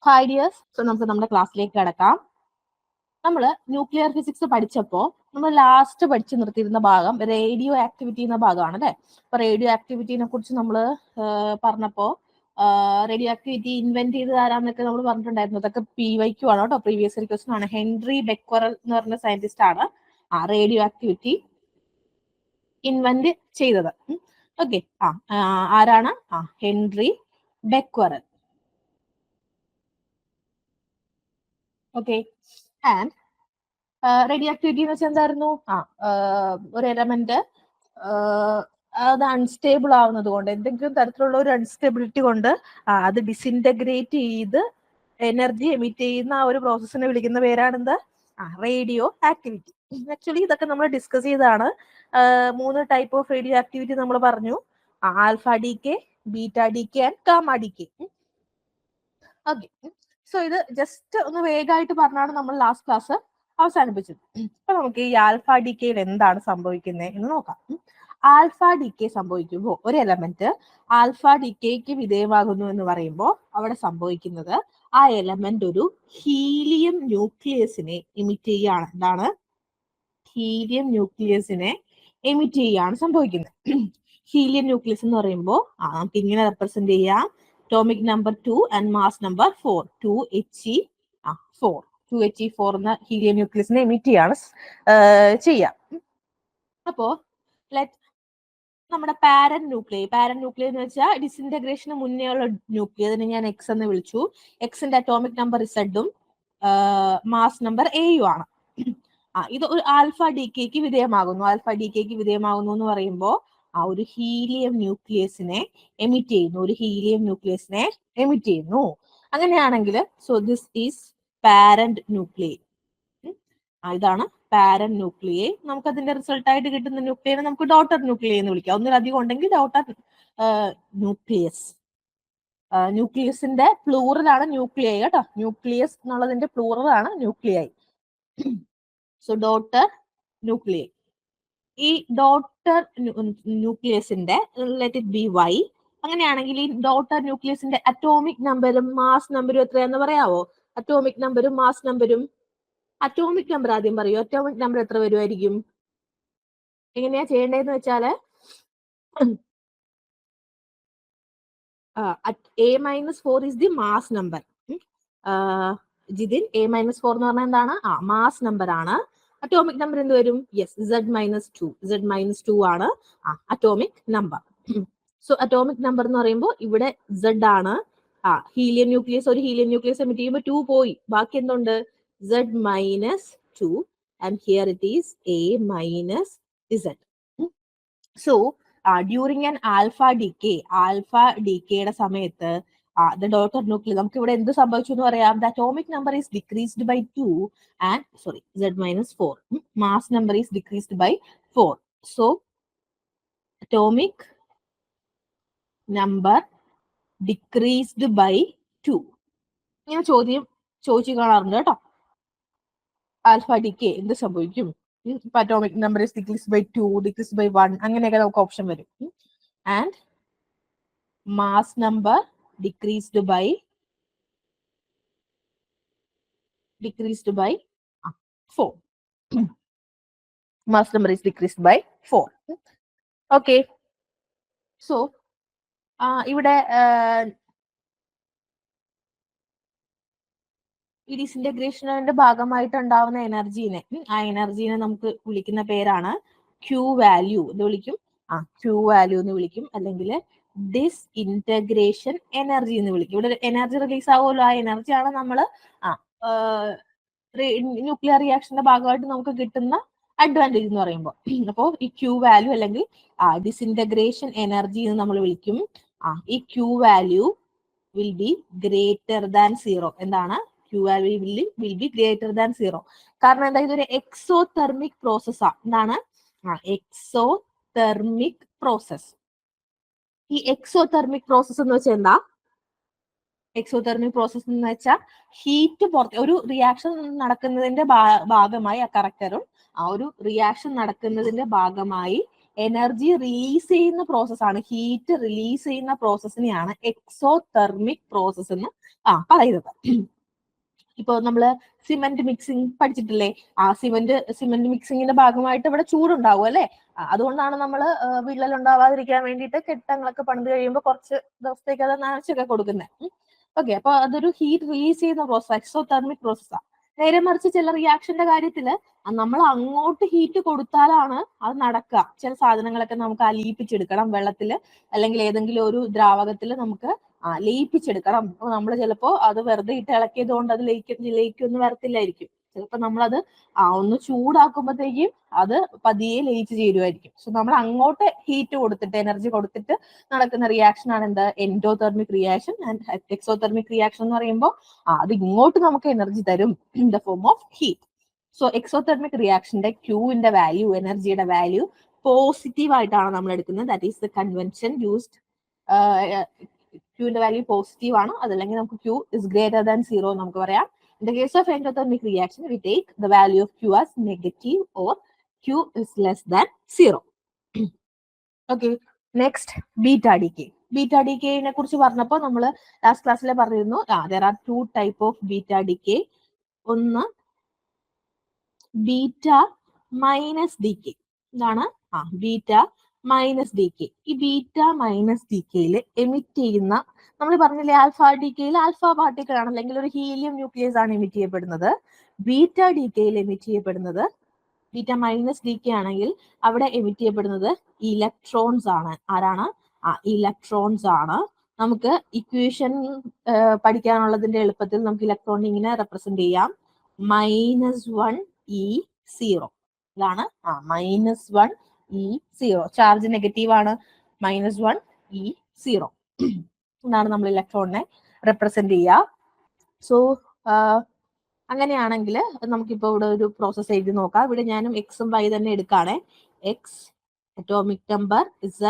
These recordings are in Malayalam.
Hi dears. സോ നമുക്ക് നമ്മുടെ ക്ലാസ്സിലേക്ക് കിടക്കാം. നമ്മൾ ന്യൂക്ലിയർ ഫിസിക്സ് പഠിച്ചപ്പോൾ നമ്മൾ ലാസ്റ്റ് പഠിച്ചു നിർത്തിയിരുന്ന ഭാഗം റേഡിയോ ആക്ടിവിറ്റി എന്ന ഭാഗമാണ് അല്ലെ. അപ്പൊ റേഡിയോ ആക്ടിവിറ്റിനെ കുറിച്ച് നമ്മൾ പറഞ്ഞപ്പോൾ റേഡിയോ ആക്ടിവിറ്റി ഇൻവെന്റ് ചെയ്ത് ആരാന്നൊക്കെ നമ്മൾ പറഞ്ഞിട്ടുണ്ടായിരുന്നു. അതൊക്കെ PYQ ആണ് കേട്ടോ, പ്രീവിയസ് ഇയർ ക്വസ്റ്റൻ ആണ്. ഹെൻറി ബെക്വറൽ എന്ന് പറഞ്ഞ സയന്റിസ്റ്റ് ആണ് റേഡിയോ ആക്ടിവിറ്റി ഇൻവെന്റ് ചെയ്തത്. ഓക്കെ, ആരാണ്? Henry Becquerel. Okay, and radio activity എന്ന് വെച്ചാൽ എന്തായിരുന്നു? ഒരു എലമെന്റ് അത് അൺസ്റ്റേബിൾ ആവുന്നത് കൊണ്ട്, എന്തെങ്കിലും തരത്തിലുള്ള ഒരു അൺസ്റ്റെബിലിറ്റി കൊണ്ട് അത് ഡിസിൻറ്റഗ്രേറ്റ് ചെയ്ത് എനർജി എമിറ്റ് ചെയ്യുന്ന ആ ഒരു പ്രോസസ്സിനെ വിളിക്കുന്ന പേരാണെന്ത്? Radio activity. ആക്ച്വലി ഇതൊക്കെ നമ്മൾ ഡിസ്കസ് ചെയ്താണ്. 3 ടൈപ്പ് ഓഫ് റേഡിയോ ആക്ടിവിറ്റി നമ്മൾ പറഞ്ഞു. Alpha D K, beta D K and gamma D K. Okay, so ഇത് ജസ്റ്റ് ഒന്ന് വേഗമായിട്ട് പറഞ്ഞാണ് നമ്മൾ ലാസ്റ്റ് ക്ലാസ് അവസാനിപ്പിച്ചത്. അപ്പൊ നമുക്ക് ഈ ആൽഫ ഡി കെയിൽ എന്താണ് സംഭവിക്കുന്നത് എന്ന് നോക്കാം. ആൽഫ ഡി കെ സംഭവിക്കുമ്പോൾ ഒരു എലമെന്റ് ആൽഫ ഡി കെക്ക് വിധേയമാകുന്നു എന്ന് പറയുമ്പോൾ അവിടെ സംഭവിക്കുന്നത് ആ എലമെന്റ് ഒരു ഹീലിയം ന്യൂക്ലിയസിനെ എമിറ്റ് ചെയ്യുകയാണ്. എന്താണ്? ഹീലിയം ന്യൂക്ലിയസിനെ എമിറ്റ് ചെയ്യുകയാണ് സംഭവിക്കുന്നത്. ഹീലിയം ന്യൂക്ലിയസ് എന്ന് പറയുമ്പോൾ നമുക്ക് ഇങ്ങനെ റെപ്രസെന്റ് ചെയ്യാം. atomic number 2 and mass number 4, 2He4. 2He4 എന്ന ഹീലിയം ന്യൂക്ലിയസിനെ എമിറ്റ് ചെയ്യാണ് ചെയ്യാം. അപ്പോ നമ്മുടെ പാരന്റ് ന്യൂക്ലിയർ എന്ന് വെച്ചാൽ ഡിസിൻറ്റഗ്രേഷന് മുന്നേ ഉള്ള ന്യൂക്ലിയർ, അതിനെ ഞാൻ എക്സ് എന്ന് വിളിച്ചു. എക്സിന്റെ അറ്റോമിക് നമ്പർ ഇസഡും മാസ് നമ്പർ എയും ആണ്. ഇത് ഒരു ആൽഫ ഡി കെക്ക് വിധേയമാകുന്നു. ആൽഫ ഡി കെക്ക് വിധേയമാകുന്നു എന്ന് പറയുമ്പോൾ ഒരു ഹീലിയം ന്യൂക്ലിയസിനെ എമിറ്റ് ചെയ്യുന്നു. അങ്ങനെയാണെങ്കിൽ so this is parent nuclear. ഇതാണ് പാരന്റ് ന്യൂക്ലിയർ. നമുക്ക് അതിന്റെ റിസൾട്ട് ആയിട്ട് കിട്ടുന്ന ന്യൂക്ലിയറെ നമുക്ക് ഡോട്ടർ ന്യൂക്ലിയർ എന്ന് വിളിക്കാം. ഒന്നിലധികം ഉണ്ടെങ്കിൽ ഡോട്ടർ ന്യൂക്ലിയസ്. ന്യൂക്ലിയസിന്റെ പ്ലൂറൽ ആണ് ന്യൂക്ലിയൈ കേട്ടോ. ന്യൂക്ലിയസ് എന്നുള്ളതിന്റെ പ്ലൂറൽ ആണ് ന്യൂക്ലിയൈ. So daughter nuclear. ഈ ഡോട്ടർ ന്യൂക്ലിയസിന്റെ ലെറ്റ് ഇറ്റ് ബി വൈ. അങ്ങനെയാണെങ്കിൽ ഈ ഡോട്ടർ ന്യൂക്ലിയസിന്റെ അറ്റോമിക് നമ്പറും മാസ് നമ്പറും എത്രയാന്ന് പറയാവോ? അറ്റോമിക് നമ്പറും മാസ് നമ്പറും. അറ്റോമിക് നമ്പർ ആദ്യം പറയൂ. അറ്റോമിക് നമ്പർ എത്ര വരുമായിരിക്കും? എങ്ങനെയാ ചെയ്യേണ്ടതെന്ന് വെച്ചാല് A-4 is the mass number. Jithin, A-4 എന്ന് പറഞ്ഞാൽ എന്താണ്? മാസ് നമ്പർ ആണ്. അറ്റോമിക് നമ്പർ എന്ത് വരും? Yes, Z-2. Z-2 ആണ് atomic number. So atomic number എന്ന് പറയുമ്പോൾ ഇവിടെ Z ആണ്. ഹീലിയം ന്യൂക്ലിയസ്, ഒരു ഹീലിയം ന്യൂക്ലിയസ് എമിറ്റ് ചെയ്യുമ്പോൾ 2 പോയി. ബാക്കി എന്തുണ്ട്? Z-2 and here it is A-Z. So during an alpha decay സമയത്ത് the daughter nucleus, നമുക്ക് ഇവിടെ എന്ത് സംഭവിച്ചു എന്ന് പറയാം? The atomic number is decreased by 2 and Z-4. Mass number is decreased by 4. So atomic number decreased by 2. ഇങ്ങനെ ചോദിച്ചു കാണാറുണ്ട് കേട്ടോ. ആൽഫ ഡിക്കേ എന്ത് സംഭവിക്കും? Atomic number is decreased by 2, decreased by 1, അങ്ങനെയൊക്കെ നമുക്ക് ഓപ്ഷൻ വരും. And mass number decreased by 4. Mass number is decreased by 4. Okay, so ഇവിടെ ഈ ഡിസിൻറ്റഗ്രേഷന്റെ ഭാഗമായിട്ട് ഉണ്ടാവുന്ന എനർജീനെ, ആ എനർജീനെ നമുക്ക് വിളിക്കുന്ന പേരാണ് ക്യൂ വാല്യൂ. എന്ന് വിളിക്കും? ക്യൂ വാല്യൂ എന്ന് വിളിക്കും. അല്ലെങ്കിൽ ഡിസ്ഇൻറ്റഗ്രേഷൻ എനർജി എന്ന് വിളിക്കും. ഇവിടെ എനർജി റിലീസ് ആവുമല്ലോ, ആ എനർജിയാണ് നമ്മൾ ന്യൂക്ലിയർ റിയാക്ഷന്റെ ഭാഗമായിട്ട് നമുക്ക് കിട്ടുന്ന അഡ്വാൻറ്റേജ് എന്ന് പറയുമ്പോൾ. അപ്പോൾ ഈ ക്യൂ വാല്യൂ അല്ലെങ്കിൽ ഡിസിൻറ്റഗ്രേഷൻ എനർജി എന്ന് നമ്മൾ വിളിക്കും. ഈ Q value will be greater than 0. എന്താണ്? Q value will be greater than 0. കാരണം എന്താ? ഇതൊരു എക്സോതെർമിക് പ്രോസസ്സാ. എന്താണ്? Exothermic process. ഈ എക്സോതെർമിക് പ്രോസസ് എന്ന് വെച്ചാൽ എന്താ? എക്സോതെർമിക് പ്രോസസ് എന്ന് വെച്ചാൽ ഹീറ്റ് പുറത്ത്, ഒരു റിയാക്ഷൻ നടക്കുന്നതിന്റെ ഭാഗമായി, ആ കറക്റ്ററും ഒരു റിയാക്ഷൻ നടക്കുന്നതിന്റെ ഭാഗമായി എനർജി റിലീസ് ചെയ്യുന്ന പ്രോസസ്സാണ്, ഹീറ്റ് റിലീസ് ചെയ്യുന്ന പ്രോസസ്സിനെയാണ് എക്സോതെർമിക് പ്രോസസ് എന്ന് പറയുന്നത്. ഇപ്പൊ നമ്മള് സിമെന്റ് മിക്സിംഗ് പഠിച്ചിട്ടില്ലേ? സിമെന്റ് മിക്സിങ്ങിന്റെ ഭാഗമായിട്ട് ഇവിടെ ചൂടുണ്ടാവും അല്ലെ? അതുകൊണ്ടാണ് നമ്മൾ വിള്ളൽ ഉണ്ടാവാതിരിക്കാൻ വേണ്ടിയിട്ട് കെട്ടിടങ്ങളൊക്കെ പണിത് കഴിയുമ്പോൾ കുറച്ച് ദിവസത്തേക്ക് അത് നനച്ചൊക്കെ കൊടുക്കുന്നത്. ഓക്കെ, അപ്പൊ അതൊരു ഹീറ്റ് റിലീസ് ചെയ്യുന്ന പ്രോസസ്, എക്സോതെർമിക് പ്രോസസ്സാണ്. നേരെ മറിച്ച് ചില റിയാക്ഷന്റെ കാര്യത്തിൽ നമ്മൾ അങ്ങോട്ട് ഹീറ്റ് കൊടുത്താലാണ് അത് നടക്കുക. ചില സാധനങ്ങളൊക്കെ നമുക്ക് അലിയിപ്പിച്ചെടുക്കണം വെള്ളത്തിൽ, അല്ലെങ്കിൽ ഏതെങ്കിലും ഒരു ദ്രാവകത്തിൽ നമുക്ക് ലയിപ്പിച്ചെടുക്കണം. നമ്മൾ ചിലപ്പോ അത് വെറുതെ ഇട്ട് ഇളക്കിയത് കൊണ്ട് അത് ലയിക്കൊന്നും വരത്തില്ലായിരിക്കും. ചിലപ്പോൾ നമ്മളത് ഒന്ന് ചൂടാക്കുമ്പോഴത്തേക്കും അത് പതിയെ ലയിച്ച് ചേരുമായിരിക്കും. സോ നമ്മൾ അങ്ങോട്ട് ഹീറ്റ് കൊടുത്തിട്ട്, എനർജി കൊടുത്തിട്ട് നടക്കുന്ന റിയാക്ഷൻ ആണ് എന്ത്? Endothermic reaction. And exothermic reaction എന്ന് പറയുമ്പോൾ അത് ഇങ്ങോട്ട് നമുക്ക് എനർജി തരും in the form of heat. So exothermic റിയാക്ഷന്റെ ക്യൂവിന്റെ വാല്യൂ, എനർജിയുടെ വാല്യൂ പോസിറ്റീവ് ആയിട്ടാണ് നമ്മൾ എടുക്കുന്നത്. That is the convention used. ക്യൂവിന്റെ വാല്യൂ പോസിറ്റീവ് ആണ്, അതല്ലെങ്കിൽ നമുക്ക് ക്യൂ ഇസ് ഗ്രേറ്റർ ദാൻ 0 നമുക്ക് പറയാം. In the case of endothermic reaction, we take the value of Q as negative or Q is less than 0. Okay, next beta decay. Beta decay നെ കുറിച്ച് പറഞ്ഞപ്പോൾ നമ്മൾ ലാസ്റ്റ് ക്ലാസ്സിൽ പറഞ്ഞിരുന്നു, there are 2 type of beta decay. ഒന്ന് ബീറ്റ മൈനസ് ഡീകെ. ഇതാണ് ബീറ്റ മൈനസ് ഡീകെ. ഈ ബീറ്റ മൈനസ് ഡീകെയിൽ എമിറ്റ് ചെയ്യുന്ന, നമ്മൾ പറഞ്ഞില്ലേ ആൽഫ ഡീകെയിൽ ആൽഫ പാർട്ടിക്കിൾ ആണ്, അല്ലെങ്കിൽ ഒരു ഹീലിയം ന്യൂക്ലിയസ് ആണ് എമിറ്റ് ചെയ്യപ്പെടുന്നത്. ബീറ്റ ഡീകെയിൽ എമിറ്റ് ചെയ്യപ്പെടുന്നത്, ബീറ്റ മൈനസ് ഡീകെ ആണെങ്കിൽ അവിടെ എമിറ്റ് ചെയ്യപ്പെടുന്നത് ഇലക്ട്രോൺസ് ആണ്. ആരാണ്? ഇലക്ട്രോൺസ് ആണ്. നമുക്ക് ഇക്വേഷൻ പഠിക്കാനുള്ളതിന്റെ എളുപ്പത്തിൽ നമുക്ക് ഇലക്ട്രോണിനെ ഇങ്ങനെ റെപ്രസെന്റ് ചെയ്യാം. -1 E0. ഇതാണ് -1 E0. ചാർജ് നെഗറ്റീവ് ആണ്. -1 E0 എന്നാണ് നമ്മൾ ഇലക്ട്രോണിനെ റെപ്രസെന്റ് ചെയ്യുക. സോ അങ്ങനെയാണെങ്കിൽ നമുക്കിപ്പോ ഇവിടെ ഒരു പ്രോസസ് എഴുതി നോക്കാം. ഇവിടെ ഞാനും എക്സും വൈ തന്നെ എടുക്കുകയാണെ. X atomic number, Z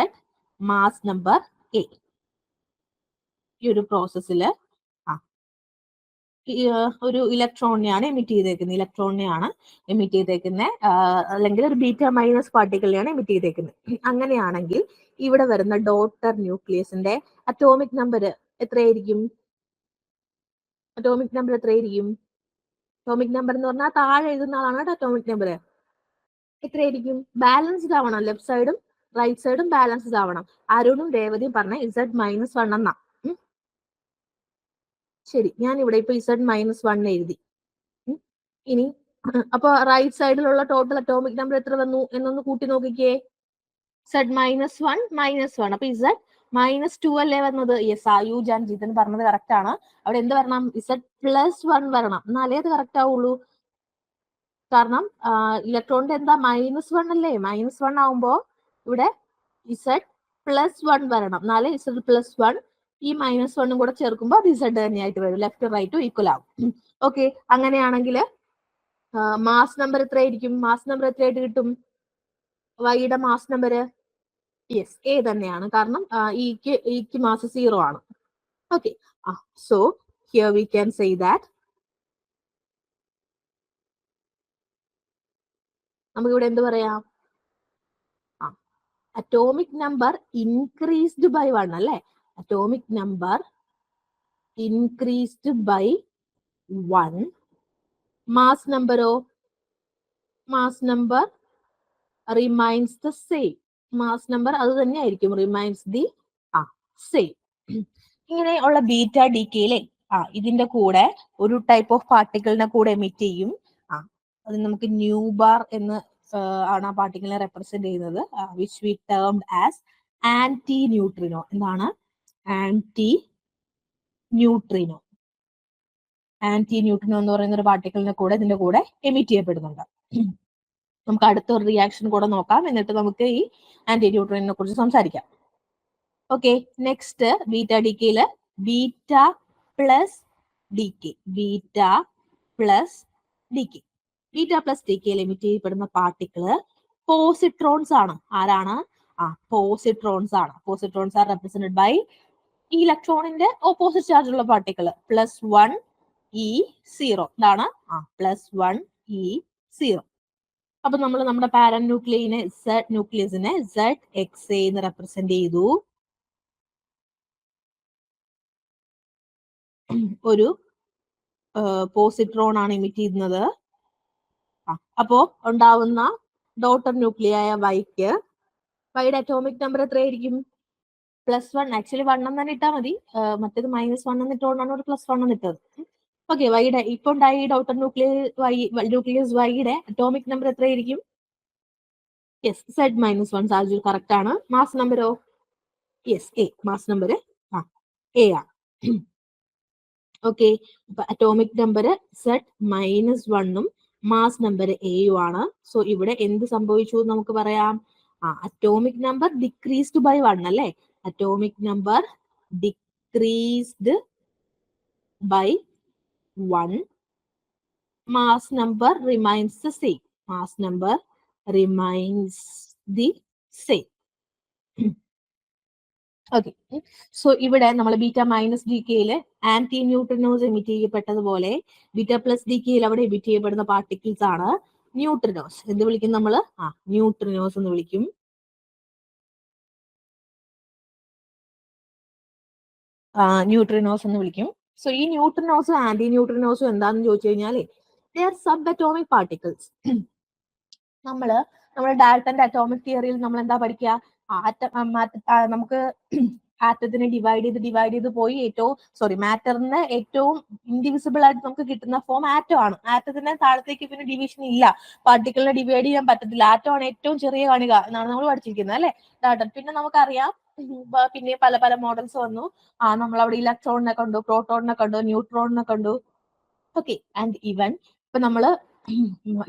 mass number A. ഈ ഒരു പ്രോസസ്സിൽ ഒരു ഇലക്ട്രോണിനെയാണ് എമിറ്റ് ചെയ്തേക്കുന്നത്, അല്ലെങ്കിൽ ഒരു ബീറ്റ മൈനസ് പാർട്ടിക്കിളിനെയാണ് എമിറ്റ് ചെയ്തേക്കുന്നത്. അങ്ങനെയാണെങ്കിൽ ഇവിടെ വരുന്ന ഡോട്ടർ ന്യൂക്ലിയസിന്റെ അറ്റോമിക് നമ്പർ എത്രയായിരിക്കും? അറ്റോമിക് നമ്പർ എന്ന് പറഞ്ഞാൽ താഴെ എഴുതുന്ന ആളാണ് കേട്ടോ അറ്റോമിക് നമ്പർ. എത്രയായിരിക്കും? ബാലൻസ്ഡ് ആവണം, ലെഫ്റ്റ് സൈഡും റൈറ്റ് സൈഡും ബാലൻസ്ഡ് ആവണം. ആരോടും രേവതിയും പറഞ്ഞ Z-1 എന്നാ. ശരി, ഞാൻ ഇവിടെ ഇപ്പൊ Z-1 എഴുതി. ഇനി അപ്പൊ റൈറ്റ് സൈഡിലുള്ള ടോട്ടൽ അറ്റോമിക് നമ്പർ എത്ര വന്നു എന്നൊന്ന് കൂട്ടി നോക്കിക്കേ. Z-1 അപ്പൊ Z-2 അല്ലേ വന്നത്? യെസ്, ആയൂജ് ആൻഡ് ജിതൻ പറഞ്ഞത് കറക്റ്റ് ആണ്. അവിടെ എന്ത് വരണം? Z+1 വരണം, എന്നാലേ അത് കറക്റ്റ് ആവുള്ളൂ. കാരണം ഇലക്ട്രോണിന്റെ എന്താ -1 അല്ലേ? -1 ആവുമ്പോ ഇവിടെ Z+1 വരണം, എന്നാലേ Z+1 ഈ -1 കൂടെ ചേർക്കുമ്പോൾ അത് Z തന്നെയായിട്ട് വരും. ലെഫ്റ്റ് റൈറ്റും ഈക്വൽ ആവും. ഓക്കെ, അങ്ങനെയാണെങ്കിൽ മാസ് നമ്പർ എത്രയായിരിക്കും? മാസ് നമ്പർ എത്രയായിട്ട് കിട്ടും? വൈയുടെ മാസ് നമ്പർ യെസ് എ തന്നെയാണ്, കാരണം ഈക്ക് മാസ് 0 ആണ്. Okay, so here we can say that നമുക്കിവിടെ എന്ത് പറയാം? അറ്റോമിക് നമ്പർ ഇൻക്രീസ്ഡ് ബൈ 1 അല്ലെ? Atomic number increased by 1. Mass നമ്പറോ? Mass number remains the same. Mass number അത് തന്നെയായിരിക്കും, റിമൈൻസ് ദി സെയിം. ഇങ്ങനെയുള്ള ബീറ്റ ഡികെയിലെ ഇതിന്റെ കൂടെ ഒരു ടൈപ്പ് ഓഫ് പാർട്ടിക്കിളിനെ കൂടെ എമിറ്റ് ചെയ്യും. അത് നമുക്ക് ന്യൂ ബാർ എന്ന് ആണ് ആ പാർട്ടിക്കിളിനെ റെപ്രസെന്റ് ചെയ്യുന്നത്, which we termed as anti neutrino. എന്താണ്? Anti neutrino. ആന്റി ന്യൂട്രിനോ എന്ന് പറയുന്ന ഒരു പാർട്ടിക്കിളിനെ കൂടെ ഇതിന്റെ കൂടെ എമിറ്റ് ചെയ്യപ്പെടുന്നുണ്ട്. നമുക്ക് അടുത്തൊരു റിയാക്ഷൻ കൂടെ നോക്കാം, എന്നിട്ട് നമുക്ക് ഈ ആന്റി ന്യൂട്രിനെ കുറിച്ച് സംസാരിക്കാം. ഓക്കെ, നെക്സ്റ്റ് ബീറ്റ ഡികെയില് beta plus decay. Beta plus decay. Beta plus ഡികെയിൽ എമിറ്റ് ചെയ്യപ്പെടുന്ന പാർട്ടിക്കിള് പോസിട്രോൺസ് ആണ്. ആരാണ്? പോസിട്രോൺസ് ആണ്. പോസിട്രോൺസ് ആർ റെപ്രസെന്റഡ് ബൈ ഈ ഇലക്ട്രോണിന്റെ ഓപ്പോസിറ്റ് ചാർജ് ഉള്ള പാർട്ടിക്കിൾ +1 E0. ഇതാണ് +1 E0. അപ്പൊ നമ്മൾ നമ്മുടെ പാരന്റ് ന്യൂക്ലിയസിനെ ZXA എന്ന് റെപ്രസെന്റ് ചെയ്തു. ഒരു പോസിട്രോൺ ആണ് ഇമിറ്റ് ചെയ്യുന്നത്. അപ്പോ ഉണ്ടാവുന്ന ഡോട്ടർ ന്യൂക്ലിയായ വൈയുടെ അറ്റോമിക് നമ്പർ എത്രയായിരിക്കും? +1. ആക്ച്വലി 1 എന്ന് തന്നെ ഇട്ടാൽ മതി. മറ്റേത് -1 എന്ന് ഇട്ടുകൊണ്ടാണ് ഒരു +1 എന്ന് ഇട്ടത്. ഓക്കെ, വൈയുടെ ഇപ്പൊ ഉണ്ടായ ഈ ഡോട്ടർ ന്യൂക്ലിയസ് വൈയുടെ അറ്റോമിക് നമ്പർ എത്രയായിരിക്കും? Yes, Z-1. സാജു കറക്റ്റ് ആണ്. മാസ് നമ്പറോ? Yes, A. Mass number A ആണ്. ഓക്കെ, അപ്പൊ അറ്റോമിക് നമ്പർ Z-1ഉം മാസ് നമ്പർ എയും ആണ്. സോ ഇവിടെ എന്ത് സംഭവിച്ചു നമുക്ക് പറയാം? അറ്റോമിക് നമ്പർ ഡിക്രീസ്ഡ് ബൈ 1 അല്ലേ? Atomic number decreased by 1, mass number remains the same. Mass number remains the same. Okay, so ഇവിടെ നമ്മൾ β-DKയില് ആന്റി ന്യൂട്രിനോസ് എമിറ്റ് ചെയ്യപ്പെട്ടതുപോലെ β+DKയിൽ അവിടെ എമിറ്റ് ചെയ്യപ്പെടുന്ന പാർട്ടിക്കിൾസ് ആണ് ന്യൂട്രിനോസ്. എന്ത് വിളിക്കും നമ്മൾ? ന്യൂട്രിനോസ് എന്ന് വിളിക്കും. സോ ഈ ന്യൂട്രിനോസും ആന്റി ന്യൂട്രിനോസും എന്താണെന്ന് ചോദിച്ചു കഴിഞ്ഞാൽ they are sub atomic particles. നമ്മുടെ ഡാൽട്ടന്റെ അറ്റോമിക് തിയറിയിൽ നമ്മൾ എന്താ പഠിക്കുക? നമുക്ക് ആറ്റത്തിനെ ഡിവൈഡ് ചെയ്ത് പോയി മാറ്ററിന് ഏറ്റവും ഇൻഡിവിസിബിൾ ആയിട്ട് നമുക്ക് കിട്ടുന്ന ഫോം ആറ്റം ആണ്. ആറ്റത്തിന് താഴത്തേക്ക് പിന്നെ ഡിവിഷൻ ഇല്ല, പാർട്ടിക്കിളിനെ ഡിവൈഡ് ചെയ്യാൻ പറ്റത്തില്ല. ആറ്റം ആണ് ഏറ്റവും ചെറിയ കണിക എന്നാണ് നമ്മൾ പഠിച്ചിരിക്കുന്നത് അല്ലെ ഡാൽട്ടൻ. പിന്നെ നമുക്കറിയാം പിന്നെ പല മോഡൽസ് വന്നു. നമ്മൾ അവിടെ ഇലക്ട്രോണിനെ കണ്ടു, പ്രോട്ടോണിനെ കണ്ടു, ന്യൂട്രോണിനെ കണ്ടു. ഓക്കെ, ആൻഡ് ഇവൻ ഇപ്പൊ നമ്മള്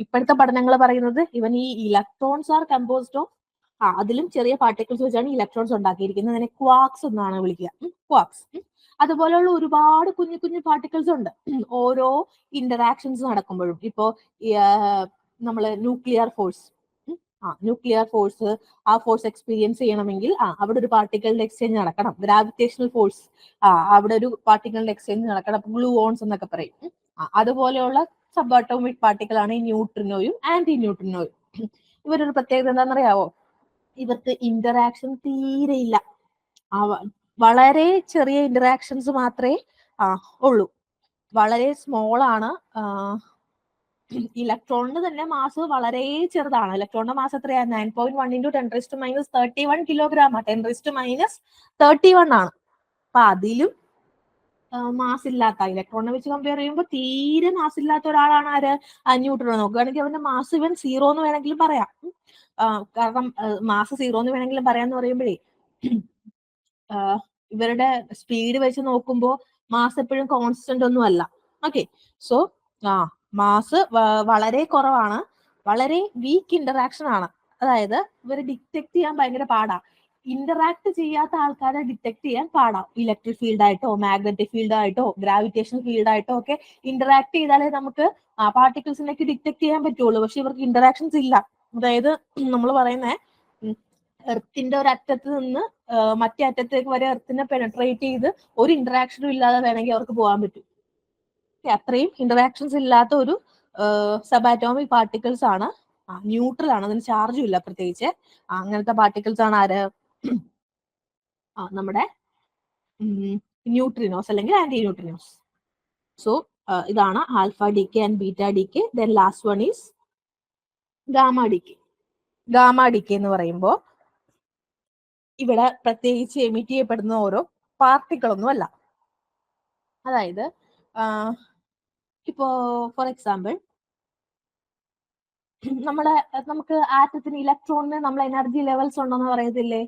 ഇപ്പോഴത്തെ പഠനങ്ങൾ പറയുന്നത് ഇവൻ ഈ ഇലക്ട്രോൺസ് ആർ കമ്പോസ്ഡ് ഓഫ് അതിലും ചെറിയ പാർട്ടിക്കിൾസ് വെച്ചാണ് ഇലക്ട്രോൺസ് ഉണ്ടാക്കിയിരിക്കുന്നത്. അതിനെ ക്വാക്സ് എന്നാണ് വിളിക്കുക. ക്വാക്സ്. അതുപോലെയുള്ള ഒരുപാട് കുഞ്ഞു പാർട്ടിക്കിൾസ് ഉണ്ട് ഓരോ ഇന്ററാക്ഷൻസ് നടക്കുമ്പോഴും. ഇപ്പോ നമ്മള് ന്യൂക്ലിയർ ഫോഴ്സ് ആ ഫോഴ്സ് എക്സ്പീരിയൻസ് ചെയ്യണമെങ്കിൽ അവിടെ ഒരു പാർട്ടിക്കിളിന്റെ എക്സ്ചേഞ്ച് നടക്കണം. ഗ്രാവിറ്റേഷണൽ ഫോഴ്സ് അവിടെ ഒരു പാർട്ടിക്കിളിന്റെ എക്സ്ചേഞ്ച് നടക്കണം. ഗ്ലൂവോൺസ് എന്നൊക്കെ പറയും. അതുപോലെയുള്ള സബ് അറ്റോമിക് പാർട്ടിക്കിൾ ആണ് ഈ ന്യൂട്രിനോയും ആന്റി ന്യൂട്രിനോയും. ഇവരൊരു പ്രത്യേകത എന്താണെന്നറിയാവോ? ഇവർക്ക് ഇന്ററാക്ഷൻ തീരെയില്ല. വളരെ ചെറിയ ഇന്ററാക്ഷൻസ് മാത്രമേ ഉള്ളൂ. വളരെ സ്മോൾ ആണ്. ഇലക്ട്രോണിന് തന്നെ മാസ് വളരെ ചെറുതാണ്. ഇലക്ട്രോണിന്റെ മാസ് എത്രയാണ്? 9.1 × 10⁻31 കിലോഗ്രാം. 10⁻31 ആണ്. അപ്പൊ അതിലും മാസ് ഇല്ലാത്ത, ഇലക്ട്രോണിനെ വെച്ച് കമ്പയർ ചെയ്യുമ്പോൾ തീരെ മാസ് ഇല്ലാത്ത ഒരാളാണ് ആര്? ന്യൂട്രോൺ. നോക്കുകയാണെങ്കിൽ അവന്റെ മാസ് ഇവൻ 0 എന്ന് വേണമെങ്കിലും പറയാം. കാരണം മാസ് 0 എന്ന് വേണമെങ്കിലും പറയാന്ന് പറയുമ്പോഴേ ഇവരുടെ സ്പീഡ് വെച്ച് നോക്കുമ്പോൾ മാസ് എപ്പോഴും കോൺസ്റ്റന്റ് ഒന്നും അല്ല. ഓക്കെ, സോ മാസ് വളരെ കുറവാണ്. വളരെ വീക്ക് ഇന്ററാക്ഷൻ ആണ്. അതായത് ഇവരെ ഡിറ്റക്ട് ചെയ്യാൻ ഭയങ്കര പാടാ. ഇന്ററാക്ട് ചെയ്യാത്ത ആൾക്കാരെ ഡിറ്റക്ട് ചെയ്യാൻ പാടാം. ഇലക്ട്രിക് ഫീൽഡ് ആയിട്ടോ മാഗ്നറ്റിക് ഫീൽഡ് ആയിട്ടോ ഗ്രാവിറ്റേഷൻ ഫീൽഡ് ആയിട്ടോ ഒക്കെ ഇന്ററാക്ട് ചെയ്താലേ നമുക്ക് പാർട്ടിക്കിൾസിനൊക്കെ ഡിറ്റക്ട് ചെയ്യാൻ പറ്റുള്ളൂ. പക്ഷെ ഇവർക്ക് ഇന്ററാക്ഷൻസ് ഇല്ല. അതായത് നമ്മൾ പറയുന്ന എർത്തിന്റെ ഒരു അറ്റത്ത് നിന്ന് മറ്റേ അറ്റത്തേക്ക് വരെ എർത്തിനെ പെനട്രേറ്റ് ചെയ്ത് ഒരു ഇന്ററാക്ഷനും ഇല്ലാതെ വേണമെങ്കിൽ അവർക്ക് പോകാൻ പറ്റും. അത്രയും ഇന്ററാക്ഷൻസ് ഇല്ലാത്ത ഒരു സബ് അറ്റോമിക് പാർട്ടിക്കിൾസ് ആണ് ന്യൂട്രൽ ആണ്. അതിന് ചാർജും ഇല്ല പ്രത്യേകിച്ച്. അങ്ങനത്തെ പാർട്ടിക്കിൾസ് ആണ് ആര്? നമ്മുടെ ന്യൂട്രിനോസ് അല്ലെങ്കിൽ ആന്റി ന്യൂട്രിനോസ്. സോ ഇതാണ് alpha decay and beta decay. Then last one is gamma decay. Gamma decay എന്ന് പറയുമ്പോൾ ഇവിടെ പ്രത്യേകിച്ച് എമിറ്റ് ചെയ്യപ്പെടുന്ന ഓരോ പാർട്ടിക്കിൾ ഒന്നും അല്ല. അതായത് ഇപ്പോ ഫോർ എക്സാമ്പിൾ നമുക്ക് ആറ്റത്തിന് ഇലക്ട്രോണിന് നമ്മൾ എനർജി ലെവൽസ് ഉണ്ടെന്ന് പറയത്തില്ലേ?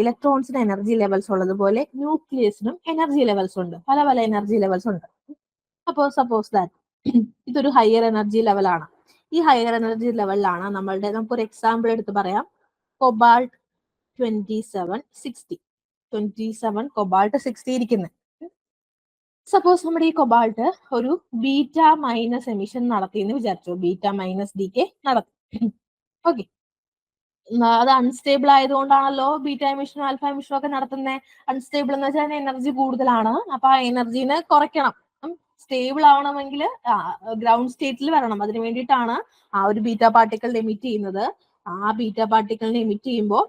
ഇലക്ട്രോൺസിന് എനർജി ലെവൽസ് ഉള്ളതുപോലെ ന്യൂക്ലിയസിനും എനർജി ലെവൽസ് ഉണ്ട്. പല എനർജി ലെവൽസ് ഉണ്ട്. സപ്പോസ് ദാറ്റ് ഇതൊരു ഹയർ എനർജി ലെവലാണ്. ഈ ഹയർ എനർജി ലെവലിലാണ് നമുക്കൊരു എക്സാമ്പിൾ എടുത്ത് പറയാം. കൊബാൾട്ട് 27 കൊബാൾട്ട് 60 ഇരിക്കുന്നത്. സപ്പോസ് നമ്മുടെ ഈ കൊബാൾട്ട് ഒരു ബീറ്റ മൈനസ് എമിഷൻ നടത്തി എന്ന് വിചാരിച്ചു. β-DK നടത്തി. ഓക്കെ, അത് അൺസ്റ്റേബിൾ ആയതുകൊണ്ടാണല്ലോ ബീറ്റ എമിഷനും ആൽഫ എമിഷനും ഒക്കെ നടത്തുന്നത്. അൺസ്റ്റേബിൾ എന്ന് വെച്ചാൽ എനർജി കൂടുതലാണ്. അപ്പൊ ആ എനർജീനെ കുറയ്ക്കണം. സ്റ്റേബിൾ ആവണമെങ്കിൽ ഗ്രൗണ്ട് സ്റ്റേറ്റിൽ വരണം. അതിന് വേണ്ടിയിട്ടാണ് ആ ഒരു ബീറ്റ പാർട്ടിക്കിളിനെ എമിറ്റ് ചെയ്യുന്നത്. ആ ബീറ്റ പാർട്ടിക്കിളിനെ എമിറ്റ് ചെയ്യുമ്പോൾ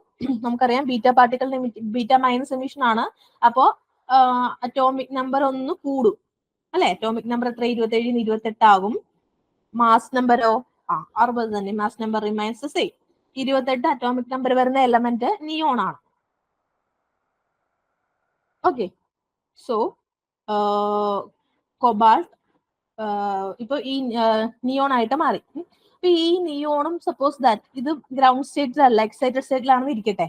നമുക്കറിയാം ബീറ്റ പാർട്ടിക്കിളിനെ ബീറ്റ മൈനസ് എമിഷൻ ആണ്. അപ്പോ അറ്റോമിക് നമ്പർ ഒന്ന് കൂടും അല്ലെ? അറ്റോമിക് നമ്പർ എത്ര? 27 28 ആകും. മാസ് നമ്പറോ 60 തന്നെ. Mass number remains same. 28 atomic number വരുന്ന എലമെന്റ് നിയോൺ ആണ്. ഓക്കെ, സോ കൊബാൾട്ട് ഇപ്പൊ ഈ നിയോൺ ആയിട്ട് മാറി. അപ്പൊ ഈ നിയോണും സപ്പോസ് ദാറ്റ് ഇത് ഗ്രൗണ്ട് സ്റ്റേറ്റിലല്ല എക്സൈറ്റഡ് സ്റ്റേറ്റിലാണെന്ന് ഇരിക്കട്ടെ.